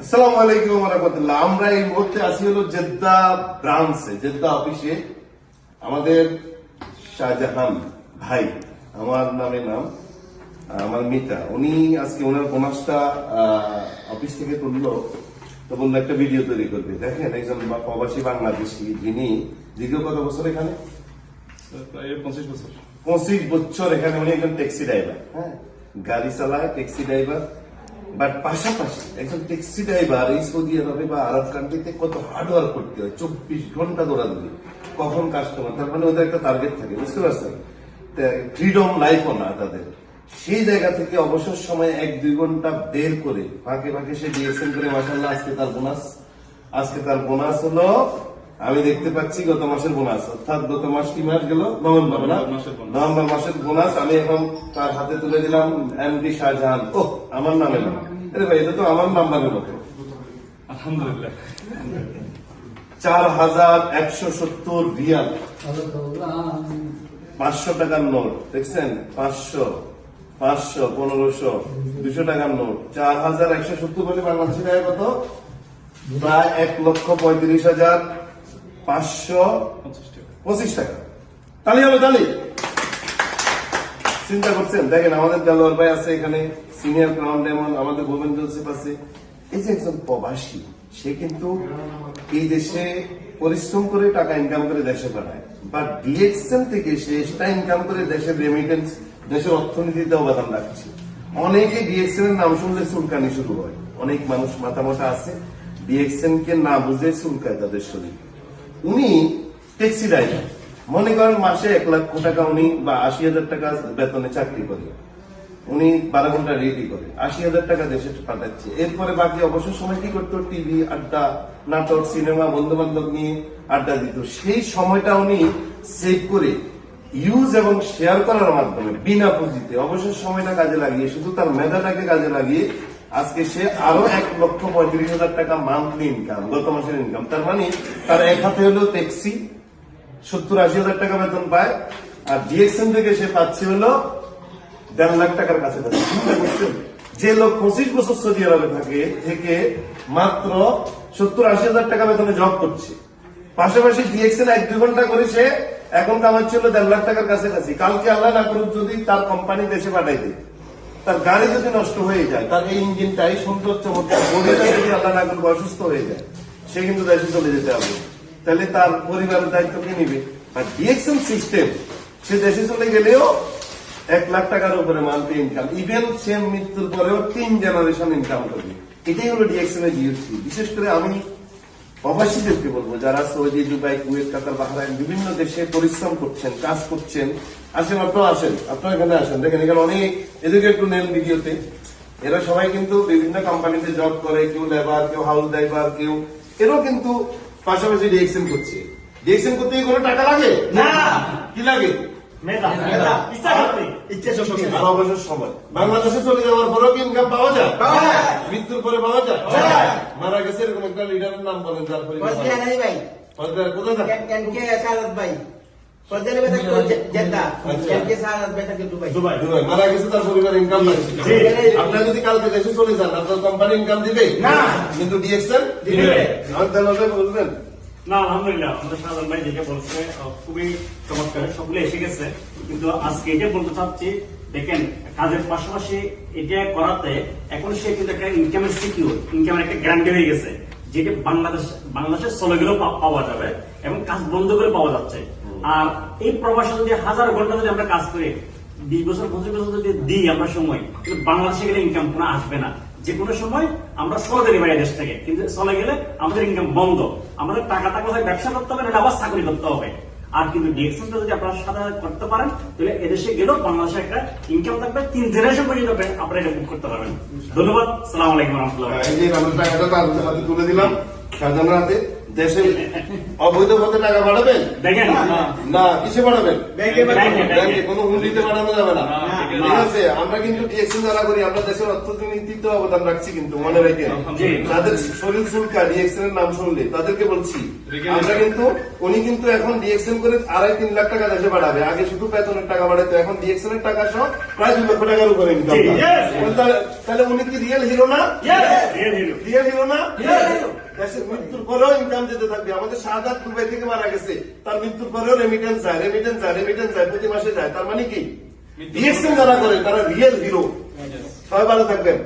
আসসালামু আলাইকুম ওয়া রাহমাতুল্লাহ। আমরা এই মুহূর্তে আছি হলো জেদ্দা ব্রাঞ্চে, জেদ্দা অফিসে। আমাদের শাহজাহান ভাই, আমার নামে নাম, আমার মিতা, উনি আজকে ওনার বোনাসটা অফিস থেকে তুললো, তো বললো একটা ভিডিও তৈরি করবে। দেখেন, একজন প্রবাসী বাংলাদেশি, যিনি দীর্ঘ কত বছর এখানে, 25 বছর এখানে, উনি একজন ট্যাক্সি ড্রাইভার। হ্যাঁ, গাড়ি চালায়, ট্যাক্সি ড্রাইভার। বাট পাশাপাশি একজন ট্যাক্সি ড্রাইভার এই সৌদি আরবে বা আরব কান্ট্রিতে কত হার্ড ওয়ার্ক করতে হয়, 24 ঘন্টা দৌড়াদৌড়ি, কখন কাস্টমার, তার মানে ওদের একটা টার্গেট থাকে, বুঝতে পারছেন? ফ্রিডম লাইফও না তাদের। সেই জায়গা থেকে অবসর সময় 1-2 ঘন্টা বের করে ফাঁকে ফাঁকে সে ডিএসএন করে, মাসাল্লাহ আজকে তার বোনাস হলো, আমি দেখতে পাচ্ছি গত মাসের বোনাস, অর্থাৎ গত মাস কি মাস গেল, নভেম্বর মাসের বোনাস আমি এখন তার হাতে তুলে দিলাম। এমডি শাহজাহান, ও আমার নামে না, আরে ভাই, এটা তো আমার নাম্বারের মতো। আলহামদুলিল্লাহ, 4170 রিয়াল, 500 টাকার নোট, দেখছেন? 500, 1500, 200 টাকার নোট। 4170 বলে বাংলাদেশি টাকা কত? প্রায় 1,35,525 টাকা। তালি হবে, তালি। চিন্তা করছেন? দেখেন, আমাদের দেলোয়ার ভাই আছে এখানে, সিনিয়র ক্রাউন ডায়মন্ড, আমাদের ভুবন জোসেফ আছে। এই যে একজন প্রবাসী, সে কিন্তু এই দেশে পরিশ্রম করে টাকা ইনকাম করে দেশে পাঠায়, বা ডিএক্সএন থেকে সে সেটা ইনকাম করে দেশের রেমিটেন্স, দেশের অর্থনীতিতে অবদান রাখছে। অনেকে ডিএক্সএন এর নাম শুনলে চুলকানি শুরু হয়, অনেক মানুষ মাথা মোটা আছে, ডিএক্সএন কে না বুঝে চুলকায় তাদের শরীর। উনি ট্যাক্সি ড্রাইভার, মনে করেন মাসে 1 লাখ টাকা উনি বা 80,000 টাকা বেতনে চাকরি করে, উনি 12 ঘন্টা রেডি করে 80,000 টাকা দেশে পাঠাচ্ছে। এরপরে বাকি অবসর সময় কি করতো? টিভি আড্ডা, নাটক, সিনেমা, বন্ধু বান্ধব নিয়ে আড্ডা দিত। সেই সময়টা উনি সেভ করে ইউজ এবং শেয়ার করার মাধ্যমে বিনা পুঁজিতে অবসর সময়টা কাজে লাগিয়ে, শুধু তার মেধাটাকে কাজে লাগিয়ে আজকে সে আরো 1,35,000 টাকা মান্থলি ইনকাম, গত মাসের ইনকাম। তার মানে তার এক হাতে হলো ট্যাক্সি, 70-80,000 টাকা বেতন পায়, আর ডিএক্সএন থেকে সে পাচ্ছে হলো 1.5 লাখ টাকার কাছাকাছি। চিন্তা করছেন? যে লোক 25 বছর সৌদি আরবে থেকে মাত্র 70-80,000 টাকা বেতনে জব করছে, পাশাপাশি ডিএক্সএন 1-2 ঘন্টা করে সে এখন কামাচ্ছিল 1.5 লাখ টাকার কাছাকাছি। কালকে আল্লাহ না করুক যদি তার কোম্পানি দেশে পাঠাই দেয়, তার গাড়ি যদি নষ্ট হয়ে যায়, তার এই ইঞ্জিনটাই সুন্দর চমৎকার বডিটা যদি আল্লাহ না করুক অসুস্থ হয়ে যায়, সে কিন্তু দেশে চলে যেতে হবে। তাহলে তার পরিবারের দায়িত্ব কে নিবে? আর ডিএক্সএন সিস্টেম, সে দেশে চলে গেলেও 1 লাখ টাকার উপরে মান্থলি ইনকাম, ইভেন সে মৃত্যুর পরেও 3 জেনারেশন ইনকাম করবে। এটাই হলো ডিএক্সএন এর জিওসি। বিশেষ করে আমি প্রবাসীদেরকে বলবো, যারা সৌদি, দুবাই, কুয়েত, কাতার, বাহরাইন, বিভিন্ন দেশে পরিশ্রম করছেন, কাজ করছেন, আসেন, আপনারা আসেন, আপনারা এখানে আসেন। দেখেন, এখানে অনেক, এদিকে একটু নেন ভিডিওতে, এরা সবাই কিন্তু বিভিন্ন কোম্পানিতে জব করে, কেউ লেবার, কেউ হাউস ড্রাইভার, কেউ এরাও কিন্তু পাশাপাশি ডিএক্সএন করছে। ডিএক্সএন করতে কোনো টাকা লাগে না, কি লাগে? অবসর সময় বাংলাদেশে চলে যাওয়ার পরেও কি ইনকাম পাওয়া যায়? মৃত্যুর পরে পাওয়া যায়? মারা গেছে এরকম একটা লিডারের নাম বলেন, যার পরিবার কোথায় থাকে? দুবাই। মারা গেছে, তার পরিবার ইনকাম নাই। আপনারা যদি কালকে দেশে চলে যান, আপনার কোম্পানি ইনকাম দিবে না, কিন্তু ডিএক্সএন দিবে। আমার তাহলে বলবেন না, আলহামদুলিল্লাহ, আমাদের সাধারণ ভাই যেটা বলছে খুবই চমৎকার, সকলে এসে গেছে। কিন্তু আজকে এটা বলতে চাচ্ছি, দেখেন, কাজের পাশাপাশি এটা করাতে এখন সে কিন্তু একটা ইনকামের সিকিউর, ইনকামের একটা গ্যারান্টি হয়ে গেছে, যেটা বাংলাদেশের চলে গেলেও পাওয়া যাবে এবং কাজ বন্ধ করে পাওয়া যাচ্ছে। আর এই প্রবাসে যদি 1000 ঘন্টা যদি আমরা কাজ করি, 20 বছর 25 বছর যদি দিই আমরা সময়, কিন্তু বাংলাদেশে গেলে ইনকাম কোনো আসবে না। যে কোনো সময় আমরা চলে যেতে পারি দেশ থেকে, কিন্তু চলে গেলে আমাদের ইনকাম বন্ধ। আমাদের টাকা থাকলে হয় ব্যবসা করতে হবে, না আবার চাকরি করতে হবে। আর কিন্তু ডিএক্সএনটা যদি আপনারা সাথে করতে পারেন, তাহলে এদেশে গেলেও বাংলাদেশে একটা ইনকাম থাকবে, 3 জেনারেশন পর্যন্ত আপনারা এটা বুক করতে পারবেন। ধন্যবাদ। সালাম আলাইকুম রহমতুল্লাহ। এই যে টাকাটা তার হাতে তুলে দিলাম, শাহজাহানের হাতে। দেশে অবৈধ পথে টাকা পাঠাবেন দেখেন না, কিসে পাঠাবেন? ব্যাংকে ব্যাংকে। ব্যাংকে, কোনো হুন্ডিতে পাঠানো যাবে না। ঠিক ঠিক আছে, আমরা কিন্তু ডিএক্সএন যারা করি, আমরা দেশের অর্থনীতিতে অবদান রাখছি, কিন্তু মনে রেখে জি। যাদের শরীর চুলকা ডিএক্সএন এর নাম শুনলে তাদেরকে বলছি, আমরা কিন্তু উনি কিন্তু এখন ডিএক্সএন করে 2.5-3 লাখ টাকা দেশে পাঠাবে। আগে শুধু বেতনের টাকা পাঠাতো, এখন ডিএক্সএন এর টাকা সহ প্রায় 2 লক্ষ টাকার উপরে ইনকাম। জি, yes, তাহলে উনি কি রিয়েল হিরো না? Real hero. রিয়েল হিরো না? দেশের মৃত্যুর পরেও ইনকাম যেতে থাকবে। আমাদের শাহাদাত দুবাই থেকে মারা গেছে, তার মৃত্যুর পরেও রেমিটেন্স যায়, প্রতি মাসে যায়। তার মানে কি ডিএক্সএন যারা করে তারা রিয়েল হিরো। সবাই ভালো থাকবেন।